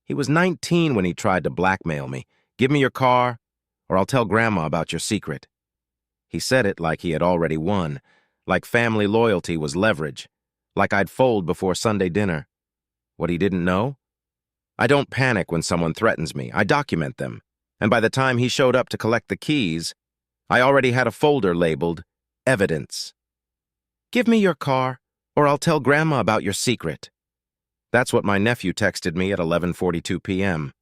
He was 19 when he tried to blackmail me. Give me your car, or I'll tell Grandma about your secret. He said it like he had already won, like family loyalty was leverage, like I'd fold before Sunday dinner. What he didn't know? I don't panic when someone threatens me. I document them. And by the time he showed up to collect the keys, I already had a folder labeled evidence. Give me your car, or I'll tell Grandma about your secret. That's what my nephew texted me at 11:42 p.m.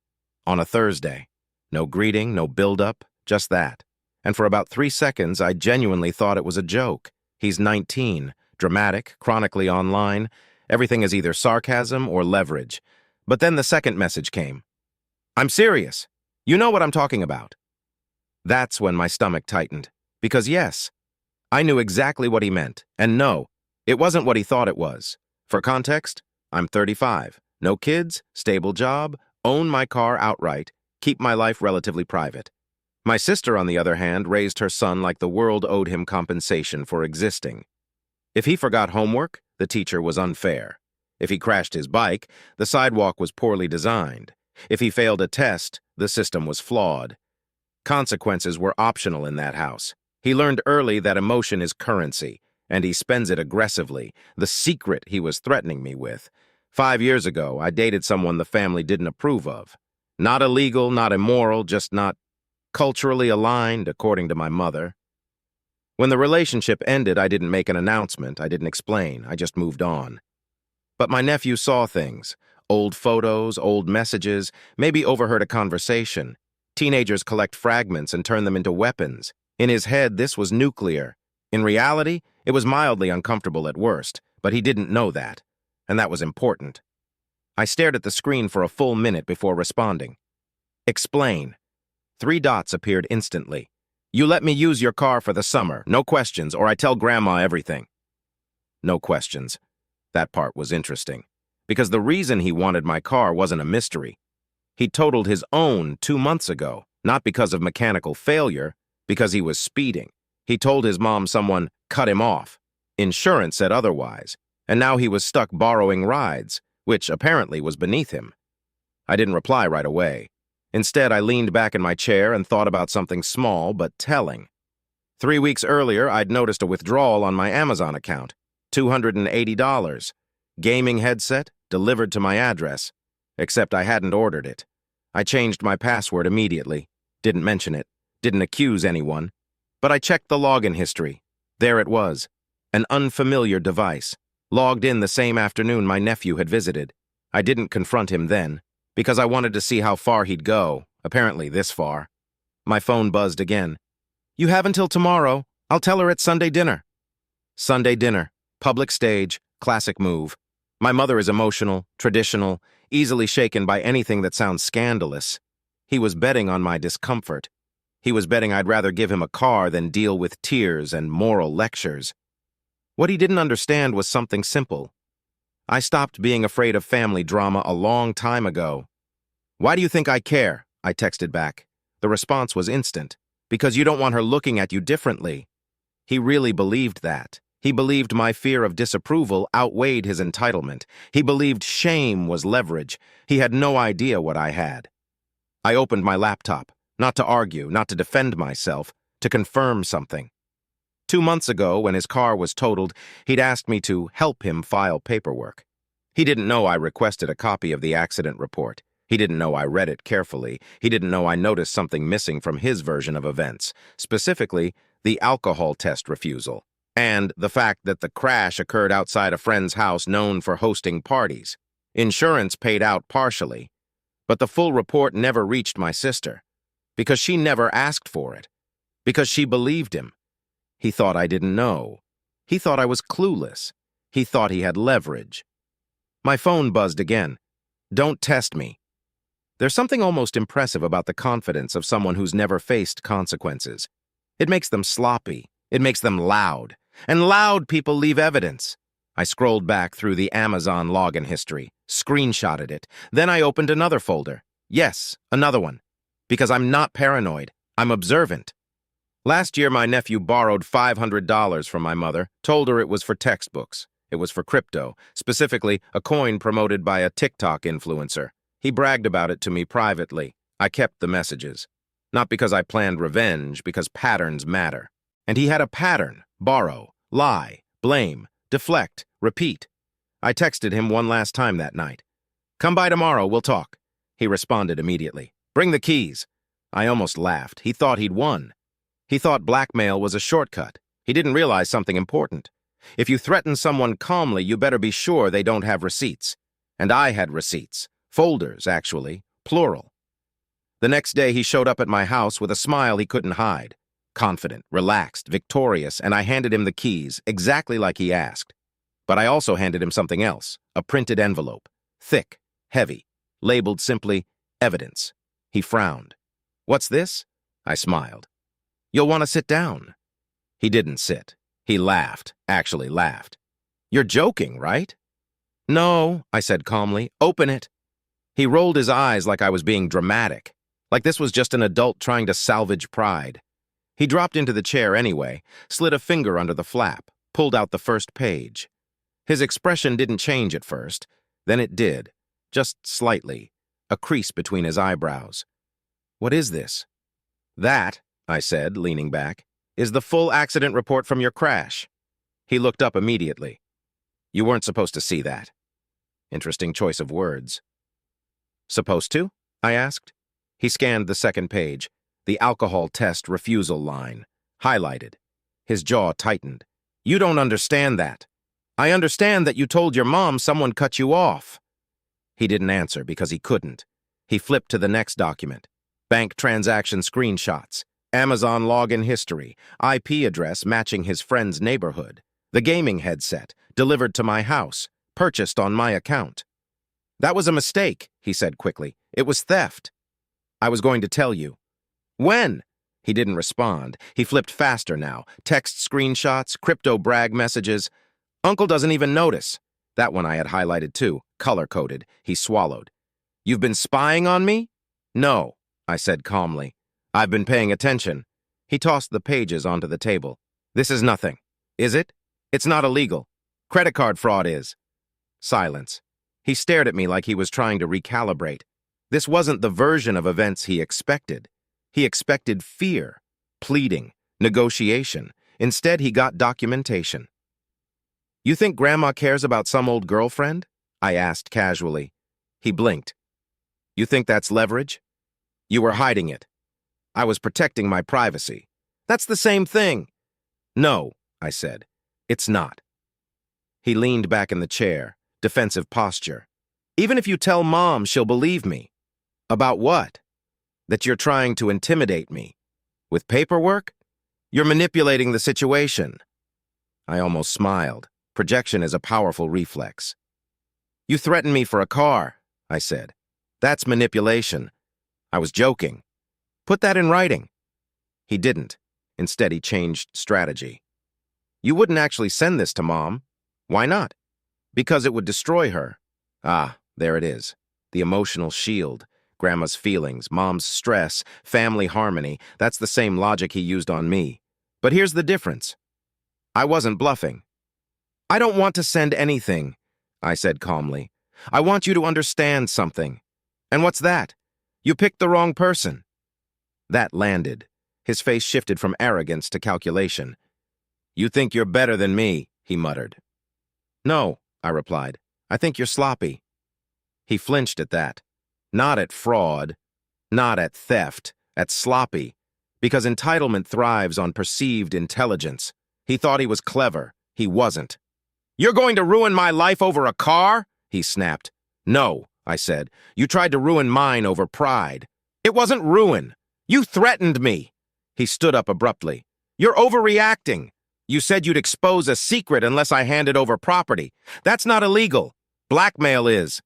on a Thursday. No greeting, no build-up, just that. And for about 3 seconds, I genuinely thought it was a joke. He's 19, dramatic, chronically online. Everything is either sarcasm or leverage. But then the second message came. I'm serious. You know what I'm talking about. That's when my stomach tightened. Because yes, I knew exactly what he meant. And no, it wasn't what he thought it was. For context, I'm 35, no kids, stable job, own my car outright, keep my life relatively private. My sister, on the other hand, raised her son like the world owed him compensation for existing. If he forgot homework, the teacher was unfair. If he crashed his bike, the sidewalk was poorly designed. If he failed a test, the system was flawed. Consequences were optional in that house. He learned early that emotion is currency, and he spends it aggressively, the secret he was threatening me with. 5 years ago, I dated someone the family didn't approve of. Not illegal, not immoral, just not culturally aligned, according to my mother. When the relationship ended, I didn't make an announcement, I didn't explain, I just moved on. But my nephew saw things, old photos, old messages, maybe overheard a conversation. Teenagers collect fragments and turn them into weapons. In his head, this was nuclear. In reality, it was mildly uncomfortable at worst, but he didn't know that, and that was important. I stared at the screen for a full minute before responding. Explain. 3 dots appeared instantly. You let me use your car for the summer, no questions, or I tell Grandma everything. No questions. That part was interesting, because the reason he wanted my car wasn't a mystery. He totaled his own 2 months ago, not because of mechanical failure, because he was speeding. He told his mom someone cut him off. Insurance said otherwise, and now he was stuck borrowing rides, which apparently was beneath him. I didn't reply right away. Instead, I leaned back in my chair and thought about something small but telling. 3 weeks earlier, I'd noticed a withdrawal on my Amazon account, $280. Gaming headset, delivered to my address, except I hadn't ordered it. I changed my password immediately, didn't mention it, didn't accuse anyone, but I checked the login history. There it was, an unfamiliar device, logged in the same afternoon my nephew had visited. I didn't confront him then, because I wanted to see how far he'd go, apparently this far. My phone buzzed again. You have until tomorrow. I'll tell her at Sunday dinner. Sunday dinner, public stage, classic move. My mother is emotional, traditional, easily shaken by anything that sounds scandalous. He was betting on my discomfort. He was betting I'd rather give him a car than deal with tears and moral lectures. What he didn't understand was something simple. I stopped being afraid of family drama a long time ago. Why do you think I care? I texted back. The response was instant. Because you don't want her looking at you differently. He really believed that. He believed my fear of disapproval outweighed his entitlement. He believed shame was leverage. He had no idea what I had. I opened my laptop, not to argue, not to defend myself, to confirm something. 2 months ago, when his car was totaled, he'd asked me to help him file paperwork. He didn't know I requested a copy of the accident report. He didn't know I read it carefully. He didn't know I noticed something missing from his version of events, specifically the alcohol test refusal, and the fact that the crash occurred outside a friend's house known for hosting parties. Insurance paid out partially, but the full report never reached my sister, because she never asked for it, because she believed him. He thought I didn't know. He thought I was clueless. He thought he had leverage. My phone buzzed again. Don't test me. There's something almost impressive about the confidence of someone who's never faced consequences. It makes them sloppy. It makes them loud. And loud people leave evidence. I scrolled back through the Amazon login history, screenshotted it. Then I opened another folder. Yes, another one. Because I'm not paranoid. I'm observant. Last year, my nephew borrowed $500 from my mother, told her it was for textbooks. It was for crypto, specifically a coin promoted by a TikTok influencer. He bragged about it to me privately. I kept the messages. Not because I planned revenge, because patterns matter. And he had a pattern: borrow, lie, blame, deflect, repeat. I texted him one last time that night. "Come by tomorrow, we'll talk." He responded immediately. "Bring the keys." I almost laughed. He thought he'd won. He thought blackmail was a shortcut. He didn't realize something important. If you threaten someone calmly, you better be sure they don't have receipts. And I had receipts. Folders, actually. Plural. The next day, he showed up at my house with a smile he couldn't hide. Confident, relaxed, victorious, and I handed him the keys, exactly like he asked. But I also handed him something else, a printed envelope. Thick, heavy, labeled simply, evidence. He frowned. "What's this?" I smiled. "You'll want to sit down." He didn't sit. He laughed, actually laughed. "You're joking, right?" "No," I said calmly. "Open it." He rolled his eyes like I was being dramatic, like this was just an adult trying to salvage pride. He dropped into the chair anyway, slid a finger under the flap, pulled out the first page. His expression didn't change at first. Then it did, just slightly, a crease between his eyebrows. "What is this?" "That," I said, leaning back, "is the full accident report from your crash." He looked up immediately. "You weren't supposed to see that." Interesting choice of words. "Supposed to?" I asked. He scanned the second page, the alcohol test refusal line, highlighted. His jaw tightened. "You don't understand that. I understand that you told your mom someone cut you off." He didn't answer because he couldn't. He flipped to the next document. Bank transaction screenshots, Amazon login history, IP address matching his friend's neighborhood, the gaming headset, delivered to my house, purchased on my account. "That was a mistake," he said quickly. "It was theft." "I was going to tell you." "When?" He didn't respond. He flipped faster now. Text screenshots, crypto brag messages. "Uncle doesn't even notice." That one I had highlighted too, color-coded. He swallowed. "You've been spying on me?" "No," I said calmly. "I've been paying attention." He tossed the pages onto the table. "This is nothing." "Is it?" "It's not illegal. Credit card fraud is." Silence. He stared at me like he was trying to recalibrate. This wasn't the version of events he expected. He expected fear, pleading, negotiation. Instead, he got documentation. "You think Grandma cares about some old girlfriend?" I asked casually. He blinked. "You think that's leverage?" "You were hiding it." "I was protecting my privacy." "That's the same thing." "No," I said. "It's not." He leaned back in the chair, defensive posture. "Even if you tell Mom, she'll believe me." "About what?" "That you're trying to intimidate me." "With paperwork?" "You're manipulating the situation." I almost smiled. Projection is a powerful reflex. "You threatened me for a car," I said. "That's manipulation." "I was joking." "Put that in writing." He didn't. Instead, he changed strategy. "You wouldn't actually send this to Mom." "Why not?" "Because it would destroy her." Ah, there it is. The emotional shield. Grandma's feelings, Mom's stress, family harmony. That's the same logic he used on me. But here's the difference. I wasn't bluffing. "I don't want to send anything," I said calmly. "I want you to understand something." "And what's that?" "You picked the wrong person." That landed. His face shifted from arrogance to calculation. "You think you're better than me," he muttered. "No," I replied. "I think you're sloppy." He flinched at that. Not at fraud, not at theft, at sloppy. Because entitlement thrives on perceived intelligence. He thought he was clever. He wasn't. "You're going to ruin my life over a car?" he snapped. "No," I said. "You tried to ruin mine over pride." "It wasn't ruin. You threatened me." He stood up abruptly. "You're overreacting. You said you'd expose a secret unless I handed over property. That's not illegal. Blackmail is."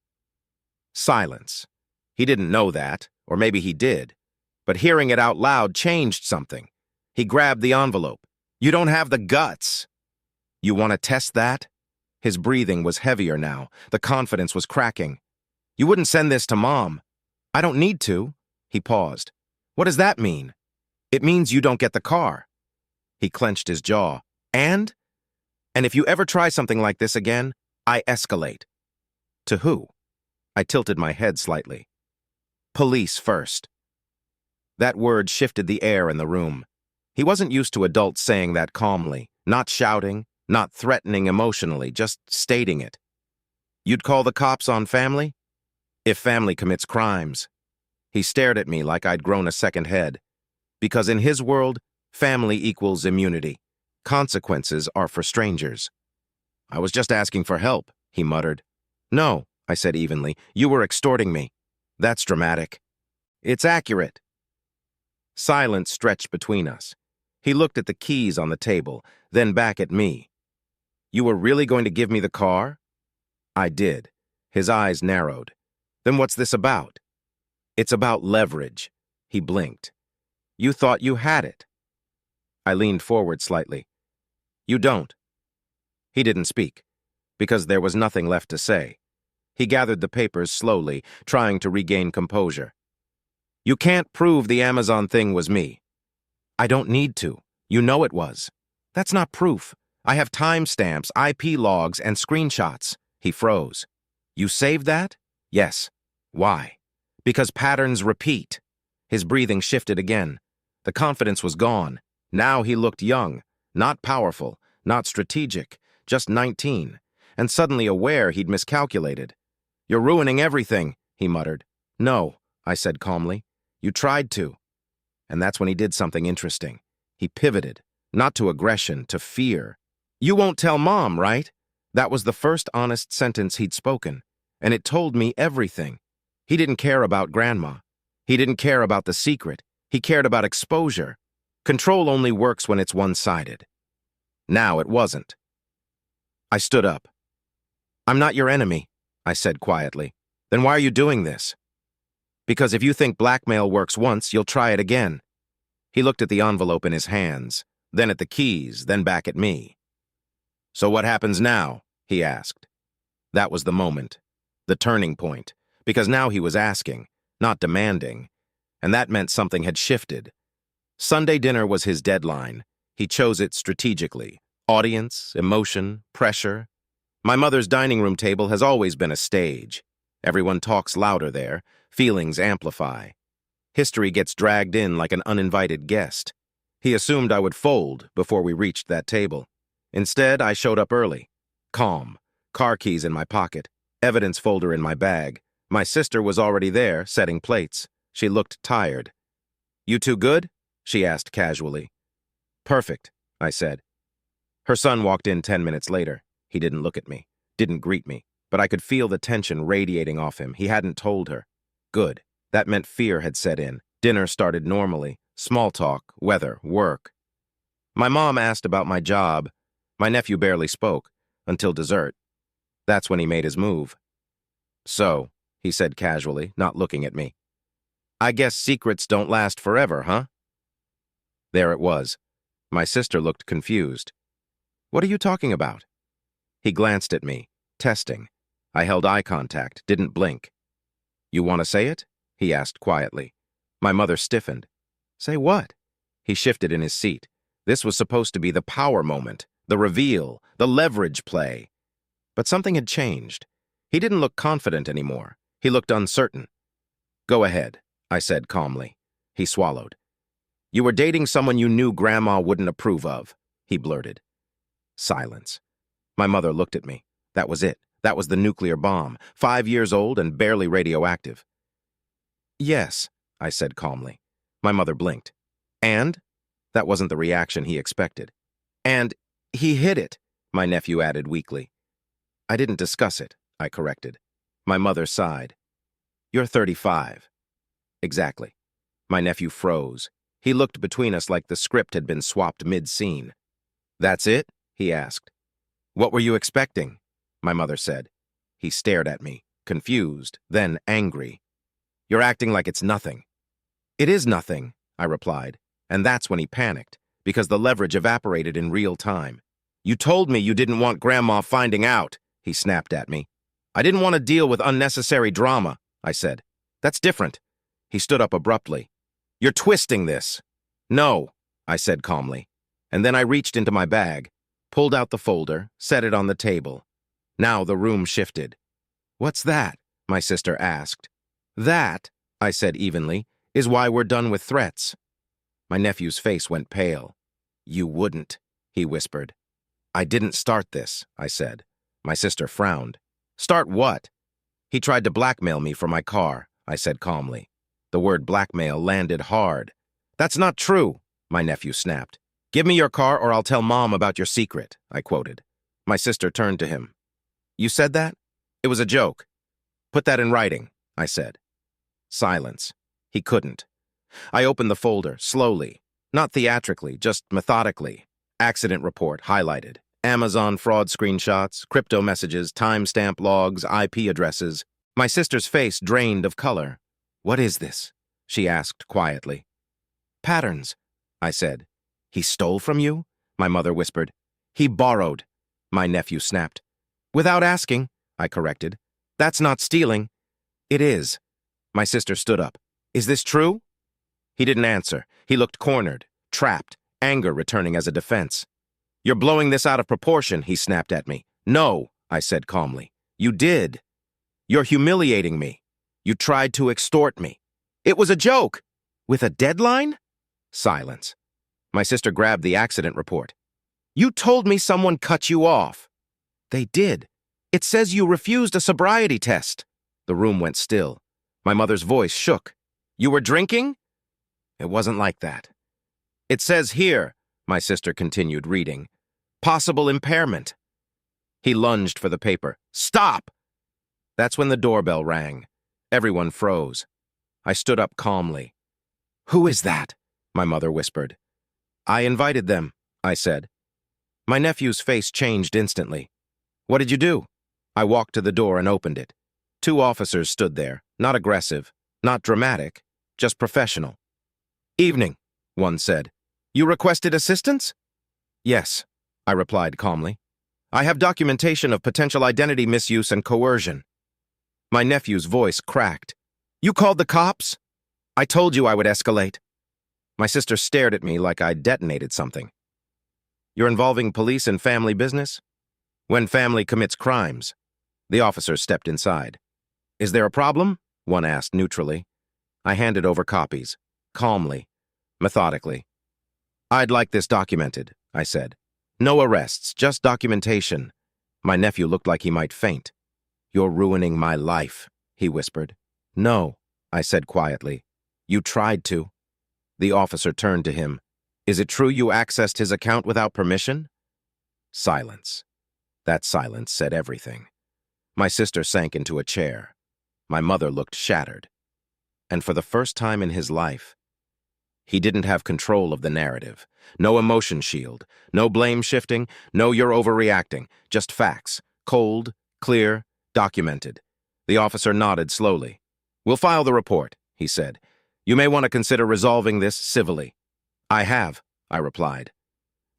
Silence. He didn't know that, or maybe he did. But hearing it out loud changed something. He grabbed the envelope. "You don't have the guts." "You want to test that?" His breathing was heavier now. The confidence was cracking. "You wouldn't send this to Mom." "I don't need to." He paused. "What does that mean?" "It means you don't get the car." He clenched his jaw. "And?" "And if you ever try something like this again, I escalate." "To who?" I tilted my head slightly. Police first. That word shifted the air in the room. He wasn't used to adults saying that calmly, not shouting, not threatening emotionally, just stating it. You'd call the cops on family? If family commits crimes. He stared at me like I'd grown a second head. Because in his world, family equals immunity. Consequences are for strangers. I was just asking for help, he muttered. No, I said evenly, you were extorting me. That's dramatic. It's accurate. Silence stretched between us. He looked at the keys on the table, then back at me. You were really going to give me the car? I did. His eyes narrowed. Then what's this about? It's about leverage. He blinked. You thought you had it. I leaned forward slightly. You don't. He didn't speak, because there was nothing left to say. He gathered the papers slowly, trying to regain composure. You can't prove the Amazon thing was me. I don't need to. You know it was. That's not proof. I have timestamps, IP logs, and screenshots. He froze. You saved that? Yes. Why? Because patterns repeat. His breathing shifted again. The confidence was gone. Now he looked young, not powerful, not strategic, just 19, and suddenly aware he'd miscalculated. You're ruining everything, he muttered. No, I said calmly. You tried to. And that's when he did something interesting. He pivoted, not to aggression, to fear. You won't tell Mom, right? That was the first honest sentence he'd spoken, and it told me everything. He didn't care about Grandma. He didn't care about the secret. He cared about exposure. Control only works when it's one-sided. Now it wasn't. I stood up. I'm not your enemy, I said quietly. Then why are you doing this? Because if you think blackmail works once, you'll try it again. He looked at the envelope in his hands, then at the keys, then back at me. So what happens now? He asked. That was the moment, the turning point, because now he was asking, not demanding, and that meant something had shifted. Sunday dinner was his deadline. He chose it strategically. Audience, emotion, pressure. My mother's dining room table has always been a stage. Everyone talks louder there. Feelings amplify. History gets dragged in like an uninvited guest. He assumed I would fold before we reached that table. Instead, I showed up early. Calm. Car keys in my pocket. Evidence folder in my bag. My sister was already there, setting plates. She looked tired. You two good? She asked casually. Perfect, I said. Her son walked in 10 minutes later. He didn't look at me, didn't greet me, but I could feel the tension radiating off him. He hadn't told her. Good. That meant fear had set in. Dinner started normally. Small talk, weather, work. My mom asked about my job. My nephew barely spoke, until dessert. That's when he made his move. So, he said casually, not looking at me. I guess secrets don't last forever, huh? There it was. My sister looked confused. What are you talking about? He glanced at me, testing. I held eye contact, didn't blink. You want to say it? He asked quietly. My mother stiffened. Say what? He shifted in his seat. This was supposed to be the power moment, the reveal, the leverage play. But something had changed. He didn't look confident anymore. He looked uncertain. Go ahead, I said calmly. He swallowed. You were dating someone you knew Grandma wouldn't approve of, he blurted. Silence. My mother looked at me. That was it. That was the nuclear bomb, 5 years old and barely radioactive. Yes, I said calmly. My mother blinked. And? That wasn't the reaction he expected. And he hid it, my nephew added weakly. I didn't discuss it, I corrected. My mother sighed. You're 35. Exactly. My nephew froze. He looked between us like the script had been swapped mid-scene. That's it? He asked. What were you expecting? My mother said. He stared at me, confused, then angry. You're acting like it's nothing. It is nothing, I replied, and that's when he panicked, because the leverage evaporated in real time. You told me you didn't want Grandma finding out, he snapped at me. I didn't want to deal with unnecessary drama, I said. That's different. He stood up abruptly. You're twisting this. No, I said calmly, and then I reached into my bag, pulled out the folder, set it on the table. Now the room shifted. What's that? My sister asked. That, I said evenly, is why we're done with threats. My nephew's face went pale. You wouldn't, he whispered. I didn't start this, I said. My sister frowned. Start what? He tried to blackmail me for my car, I said calmly. The word blackmail landed hard. That's not true, my nephew snapped. Give me your car or I'll tell Mom about your secret, I quoted. My sister turned to him. You said that? It was a joke. Put that in writing, I said. Silence. He couldn't. I opened the folder, slowly. Not theatrically, just methodically. Accident report, highlighted. Amazon fraud screenshots, crypto messages, timestamp logs, IP addresses. My sister's face drained of color. What is this? She asked quietly. Patterns, I said. He stole from you? My mother whispered. He borrowed, my nephew snapped. Without asking, I corrected. That's not stealing. It is. My sister stood up. Is this true? He didn't answer. He looked cornered, trapped, anger returning as a defense. You're blowing this out of proportion, he snapped at me. No, I said calmly. You did. You're humiliating me. You tried to extort me. It was a joke. With a deadline? Silence. My sister grabbed the accident report. You told me someone cut you off. They did. It says you refused a sobriety test. The room went still. My mother's voice shook. You were drinking? It wasn't like that. It says here, my sister continued reading, possible impairment. He lunged for the paper. Stop! That's when the doorbell rang. Everyone froze. I stood up calmly. Who is that? My mother whispered. I invited them, I said. My nephew's face changed instantly. What did you do? I walked to the door and opened it. 2 officers stood there, not aggressive, not dramatic, just professional. Evening, one said. You requested assistance? Yes, I replied calmly. I have documentation of potential identity misuse and coercion. My nephew's voice cracked. You called the cops? I told you I would escalate. My sister stared at me like I'd detonated something. You're involving police in family business? When family commits crimes. The officer stepped inside. Is there a problem? One asked neutrally. I handed over copies, calmly, methodically. I'd like this documented, I said. No arrests, just documentation. My nephew looked like he might faint. You're ruining my life, he whispered. No, I said quietly. You tried to. The officer turned to him. Is it true you accessed his account without permission? Silence. That silence said everything. My sister sank into a chair. My mother looked shattered. And for the first time in his life, he didn't have control of the narrative. No emotion shield, no blame shifting, no you're overreacting, just facts, cold, clear, documented. The officer nodded slowly. We'll file the report, he said. You may want to consider resolving this civilly. I have, I replied.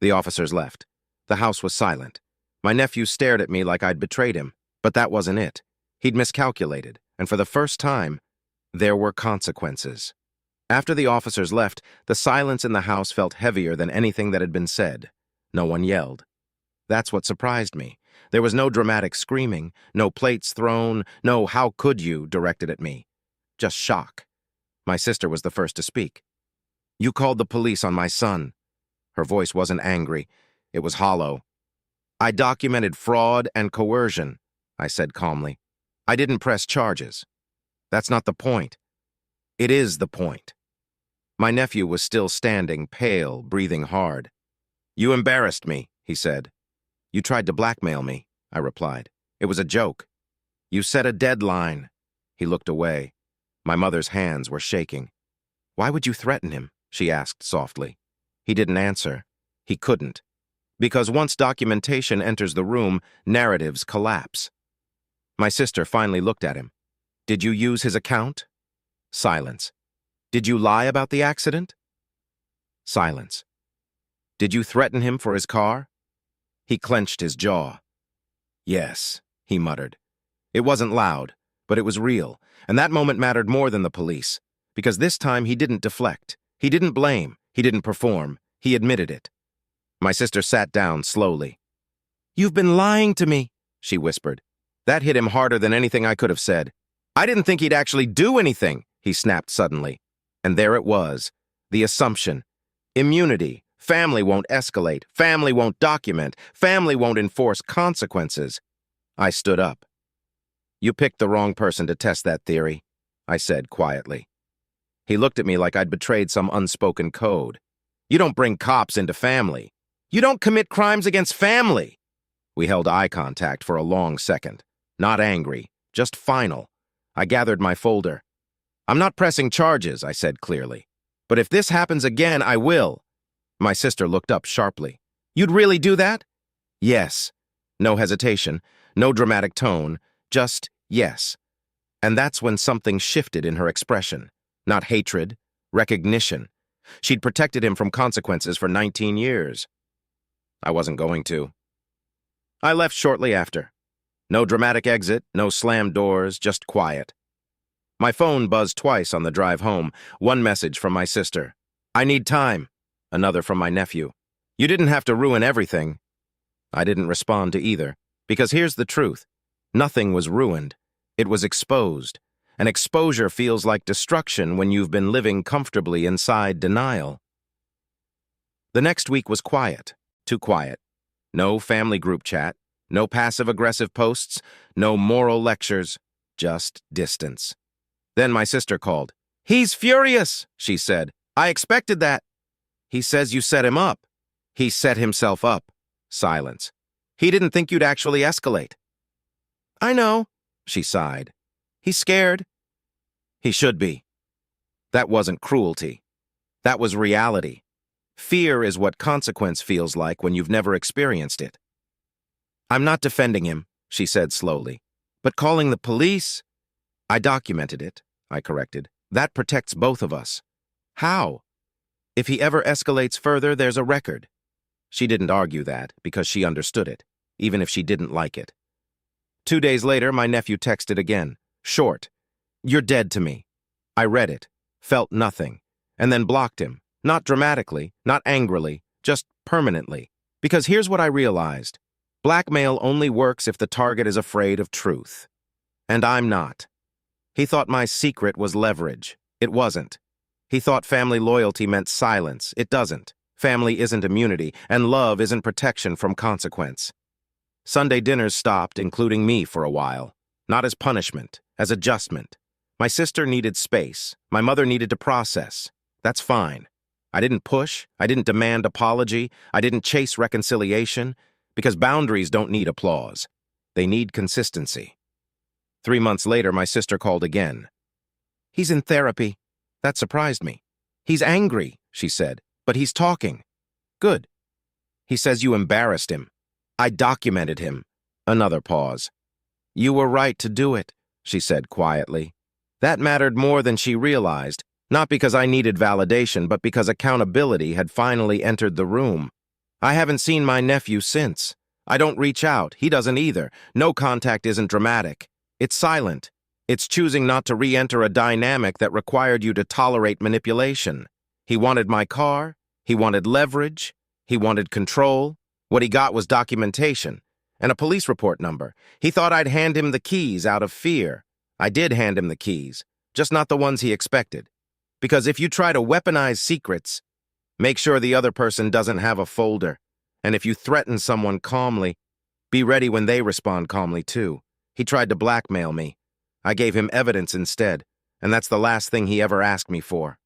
The officers left. The house was silent. My nephew stared at me like I'd betrayed him, but that wasn't it. He'd miscalculated, and for the first time, there were consequences. After the officers left, the silence in the house felt heavier than anything that had been said. No one yelled. That's what surprised me. There was no dramatic screaming, no plates thrown, no "how could you" directed at me. Just shock. My sister was the first to speak. You called the police on my son. Her voice wasn't angry. It was hollow. I documented fraud and coercion, I said calmly. I didn't press charges. That's not the point. It is the point. My nephew was still standing, pale, breathing hard. You embarrassed me, he said. You tried to blackmail me, I replied. It was a joke. You set a deadline. He looked away. My mother's hands were shaking. Why would you threaten him? She asked softly. He didn't answer. He couldn't. Because once documentation enters the room, narratives collapse. My sister finally looked at him. Did you use his account? Silence. Did you lie about the accident? Silence. Did you threaten him for his car? He clenched his jaw. Yes, he muttered. It wasn't loud, but it was real, and that moment mattered more than the police, because this time he didn't deflect. He didn't blame. He didn't perform. He admitted it. My sister sat down slowly. You've been lying to me, she whispered. That hit him harder than anything I could have said. I didn't think he'd actually do anything, he snapped suddenly. And there it was, the assumption. Immunity. Family won't escalate. Family won't document. Family won't enforce consequences. I stood up. You picked the wrong person to test that theory, I said quietly. He looked at me like I'd betrayed some unspoken code. You don't bring cops into family. You don't commit crimes against family. We held eye contact for a long second. Not angry, just final. I gathered my folder. I'm not pressing charges, I said clearly. But if this happens again, I will. My sister looked up sharply. You'd really do that? Yes. No hesitation, no dramatic tone, just yes. And that's when something shifted in her expression. Not hatred, recognition. She'd protected him from consequences for 19 years. I wasn't going to. I left shortly after. No dramatic exit, no slammed doors, just quiet. My phone buzzed twice on the drive home, one message from my sister. I need time. Another from my nephew. You didn't have to ruin everything. I didn't respond to either, because here's the truth. Nothing was ruined. It was exposed. And exposure feels like destruction when you've been living comfortably inside denial. The next week was quiet. Too quiet. No family group chat. No passive-aggressive posts. No moral lectures. Just distance. Then my sister called. He's furious, she said. I expected that. He says you set him up. He set himself up. Silence. He didn't think you'd actually escalate. I know, she sighed. He's scared. He should be. That wasn't cruelty. That was reality. Fear is what consequence feels like when you've never experienced it. I'm not defending him, she said slowly. But calling the police? I documented it, I corrected. That protects both of us. How? If he ever escalates further, there's a record. She didn't argue that, because she understood it, even if she didn't like it. 2 days later, my nephew texted again. Short. You're dead to me. I read it, felt nothing, and then blocked him. Not dramatically, not angrily, just permanently. Because here's what I realized. Blackmail only works if the target is afraid of truth. And I'm not. He thought my secret was leverage. It wasn't. He thought family loyalty meant silence. It doesn't. Family isn't immunity, and love isn't protection from consequence. Sunday dinners stopped, including me for a while. Not as punishment, as adjustment. My sister needed space. My mother needed to process. That's fine. I didn't push. I didn't demand apology. I didn't chase reconciliation, because boundaries don't need applause. They need consistency. 3 months later, my sister called again. He's in therapy. That surprised me. He's angry, she said, but he's talking. Good. He says you embarrassed him. I documented him. Another pause. You were right to do it, she said quietly. That mattered more than she realized, not because I needed validation, but because accountability had finally entered the room. I haven't seen my nephew since. I don't reach out. He doesn't either. No contact isn't dramatic. It's silent. It's choosing not to re-enter a dynamic that required you to tolerate manipulation. He wanted my car. He wanted leverage. He wanted control. What he got was documentation and a police report number. He thought I'd hand him the keys out of fear. I did hand him the keys, just not the ones he expected. Because if you try to weaponize secrets, make sure the other person doesn't have a folder. And if you threaten someone calmly, be ready when they respond calmly too. He tried to blackmail me. I gave him evidence instead, and that's the last thing he ever asked me for.